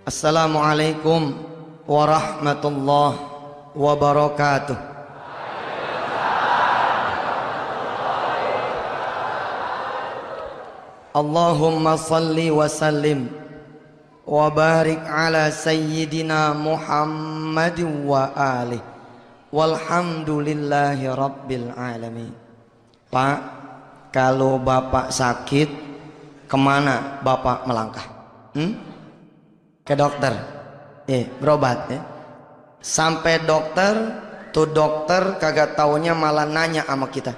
Assalamualaikum warahmatullahi wabarakatuh. Allahumma salli wa sallim wa barik ala sayyidina Muhammad wa alihi walhamdulillahi rabbil alamin. Pak, kalau Bapak sakit, kemana Bapak melangkah? Ke dokter, berobat ya. Sampai dokter, tuh dokter kagak taunya malah nanya sama kita.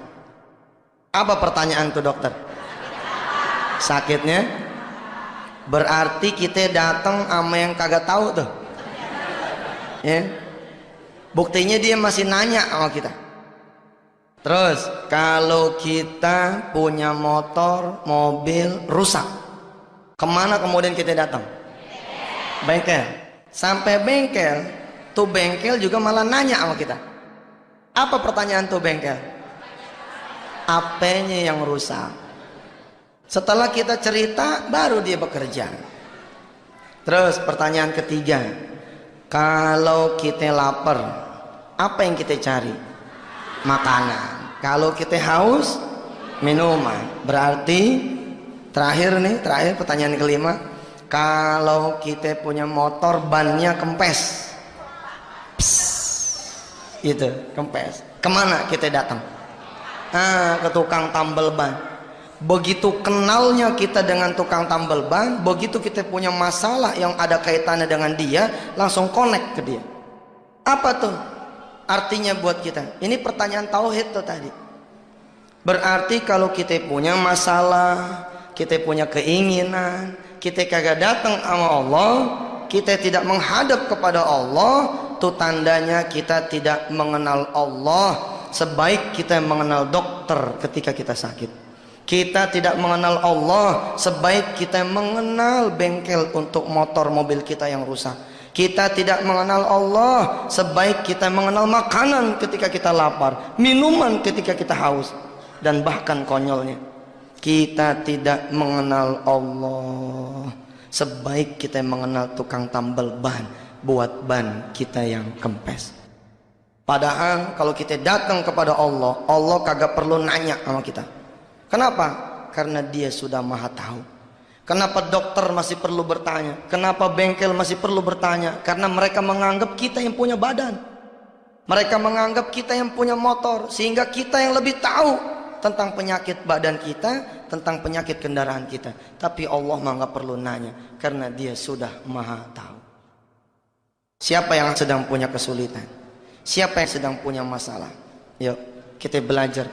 Apa pertanyaan tuh dokter? Sakitnya? Berarti kita datang sama yang kagak tahu tuh. Ya. Buktinya dia masih nanya sama kita. Terus kalau kita punya motor, mobil rusak, kemana kemudian kita datang? Bengkel. Sampai bengkel, tuh bengkel juga malah nanya sama kita. Apa pertanyaan tuh bengkel? Apanya yang rusak? Setelah kita cerita, baru dia bekerja. Terus pertanyaan ketiga, kalau kita lapar, apa yang kita cari? Makanan. Kalau kita haus, minuman. Berarti terakhir pertanyaan kelima, kalau kita punya motor bannya kempes, gitu, kempes. Kemana kita datang? Ke tukang tambal ban. Begitu kenalnya kita dengan tukang tambal ban, begitu kita punya masalah yang ada kaitannya dengan dia, langsung connect ke dia. Apa tuh artinya buat kita? Ini pertanyaan tauhid tuh tadi. Berarti kalau kita punya masalah, kita punya keinginan, kita kagak datang sama Allah, kita tidak menghadap kepada Allah, tuh tandanya kita tidak mengenal Allah sebaik kita mengenal dokter ketika kita sakit. Kita tidak mengenal Allah sebaik kita mengenal bengkel untuk motor mobil kita yang rusak. Kita tidak mengenal Allah sebaik kita mengenal makanan ketika kita lapar, minuman ketika kita haus, dan bahkan konyolnya, kita tidak mengenal Allah sebaik kita mengenal tukang tambal ban buat ban kita yang kempes. Padahal kalau kita datang kepada Allah, Allah kagak perlu nanya sama kita. Kenapa? Karena dia sudah maha tahu. Kenapa dokter masih perlu bertanya? Kenapa bengkel masih perlu bertanya? Karena mereka menganggap kita yang punya badan, mereka menganggap kita yang punya motor, sehingga kita yang lebih tahu tentang penyakit badan kita, tentang penyakit kendaraan kita. Tapi Allah mah nggak perlu nanya, karena dia sudah maha tahu. Siapa yang sedang punya kesulitan? Siapa yang sedang punya masalah? Yuk kita belajar.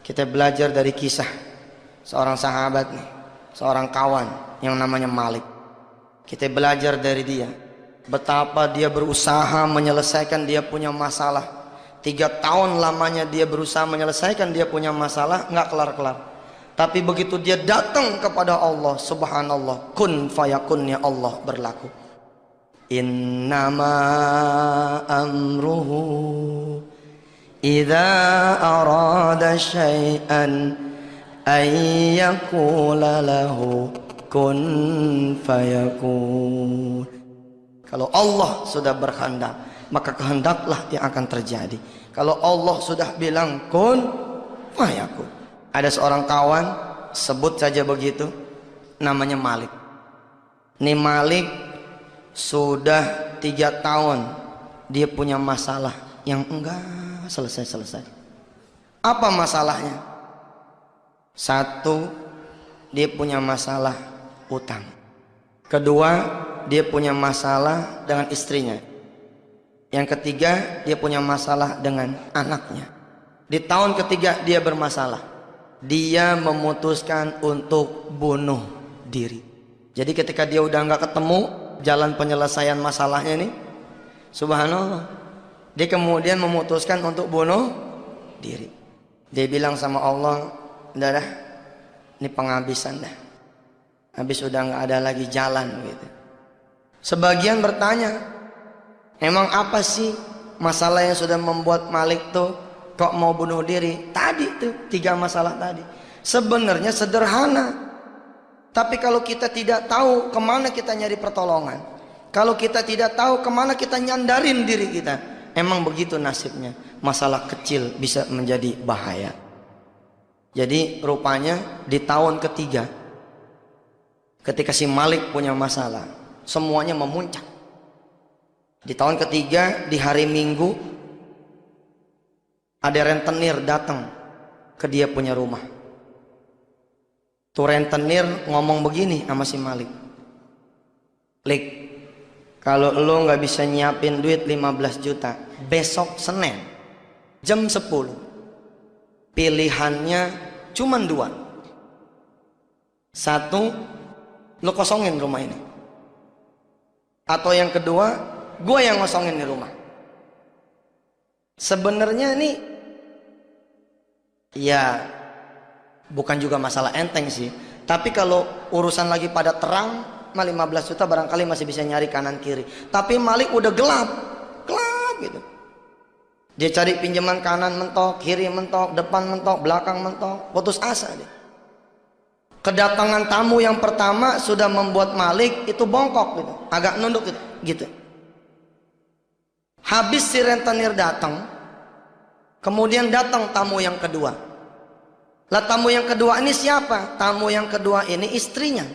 Kita belajar dari kisah seorang sahabat nih, seorang kawan yang namanya Malik. Kita belajar dari dia betapa dia berusaha menyelesaikan dia punya masalah. 3 tahun lamanya dia berusaha menyelesaikan dia punya masalah, nggak kelar-kelar. Tapi begitu dia datang kepada Allah, subhanallah, kun fayakunnya Allah berlaku. Innama amruhu idza arada syai'an ayyakula lahu kun fayakun. Kalau Allah sudah berkehendak, maka kehendaklah yang akan terjadi. Kalau Allah sudah bilang kun fayakun. Ada seorang kawan, sebut saja begitu, namanya Malik. Ini Malik sudah 3 tahun dia punya masalah yang enggak selesai. Apa masalahnya? 1, dia punya masalah utang. 2, dia punya masalah dengan istrinya. Yang 3, dia punya masalah dengan anaknya. Di tahun ketiga dia bermasalah. Dia memutuskan untuk bunuh diri. Jadi ketika dia udah nggak ketemu jalan penyelesaian masalahnya nih, subhanallah, dia kemudian memutuskan untuk bunuh diri. Dia bilang sama Allah, udah dah, ini penghabisan dah, habis udah nggak ada lagi jalan gitu. Sebagian bertanya, emang apa sih masalah yang sudah membuat Malik tuh kok mau bunuh diri? Tadi tuh 3 masalah tadi. Sebenarnya sederhana, tapi kalau kita tidak tahu kemana kita nyari pertolongan, Kalau kita tidak tahu kemana kita nyandarin diri kita. Emang begitu nasibnya. Masalah kecil bisa menjadi bahaya. Jadi rupanya di tahun ketiga, ketika si Malik punya masalah, semuanya memuncak. Di tahun ketiga, di hari Minggu, ada rentenir datang ke dia punya rumah. Tuh rentenir ngomong begini sama si Malik. Lik, kalau lo nggak bisa nyiapin duit 15 juta, besok Senin jam 10, pilihannya cuma dua. Satu, lo kosongin rumah ini. Atau yang kedua, gue yang ngosongin di rumah. Sebenarnya ini ya bukan juga masalah enteng sih. Tapi kalau urusan lagi pada terang, 15 juta barangkali masih bisa nyari kanan kiri. Tapi Malik udah gelap gitu. Dia cari pinjaman kanan mentok, kiri mentok, depan mentok, belakang mentok, putus asa dia. Kedatangan tamu yang pertama sudah membuat Malik itu bongkok gitu, agak nunduk gitu. Habis si rentenir datang, kemudian datang tamu yang kedua. Lah tamu yang kedua ini siapa? Tamu yang kedua ini istrinya.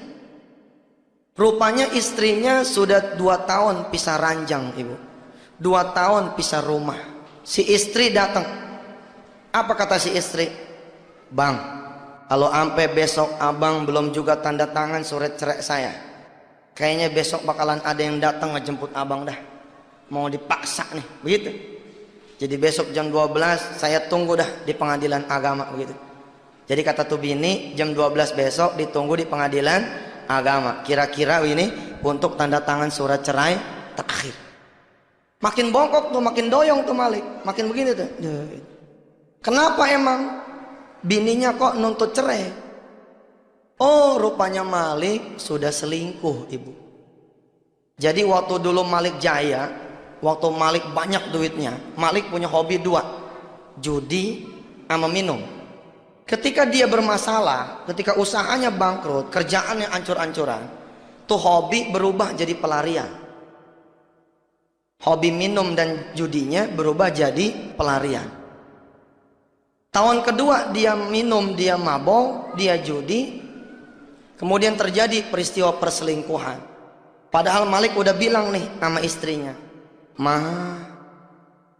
Rupanya istrinya sudah 2 tahun pisah ranjang, ibu. 2 tahun pisah rumah. Si istri datang. Apa kata si istri? Bang, kalau sampai besok abang belum juga tanda tangan surat cerai saya, kayaknya besok bakalan ada yang datang ngejemput abang dah. Mau dipaksa nih, begitu. Jadi besok jam 12 saya tunggu dah di pengadilan agama, begitu. Jadi kata tuh bini, jam 12 besok ditunggu di pengadilan agama. Kira-kira ini untuk tanda tangan surat cerai terakhir. Makin bongkok tuh, makin doyong tuh Malik, makin begini tuh. Kenapa emang bininya kok nuntut cerai? Oh, rupanya Malik sudah selingkuh, ibu. Jadi waktu dulu Malik jaya, waktu Malik banyak duitnya, Malik punya hobi 2, judi sama minum. Ketika dia bermasalah, ketika usahanya bangkrut, kerjaannya ancur-ancuran, tuh hobi berubah jadi pelarian. Hobi minum dan judinya berubah jadi pelarian. Tahun kedua dia minum, dia mabok, dia judi. Kemudian terjadi peristiwa perselingkuhan. Padahal Malik udah bilang nih sama istrinya, Ma,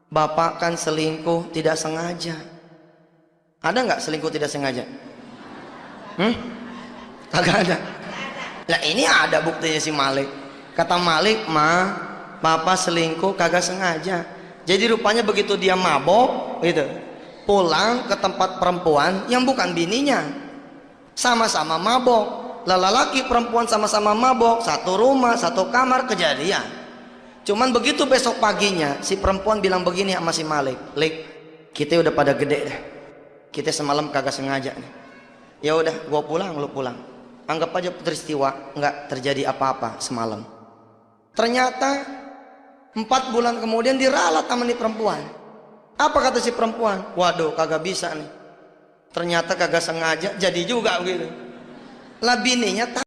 bapak kan selingkuh tidak sengaja. Ada nggak selingkuh tidak sengaja? Kagak ada. Lah ini ada buktinya si Malik. Kata Malik, Ma, bapak selingkuh kagak sengaja. Jadi rupanya begitu dia mabok gitu, pulang ke tempat perempuan yang bukan bininya, sama-sama mabok. Lelaki perempuan sama-sama mabok, satu rumah, satu kamar, kejadian. Cuman begitu besok paginya si perempuan bilang begini sama si Malik, Lik, kita udah pada gede dah, kita semalam kagak sengaja nih. Ya udah, gua pulang, lu pulang. Anggap aja peristiwa nggak terjadi apa-apa semalam. Ternyata 4 bulan kemudian diralat sama nih perempuan. Apa kata si perempuan? Waduh, kagak bisa nih. Ternyata kagak sengaja, jadi juga begitu. Lah bininya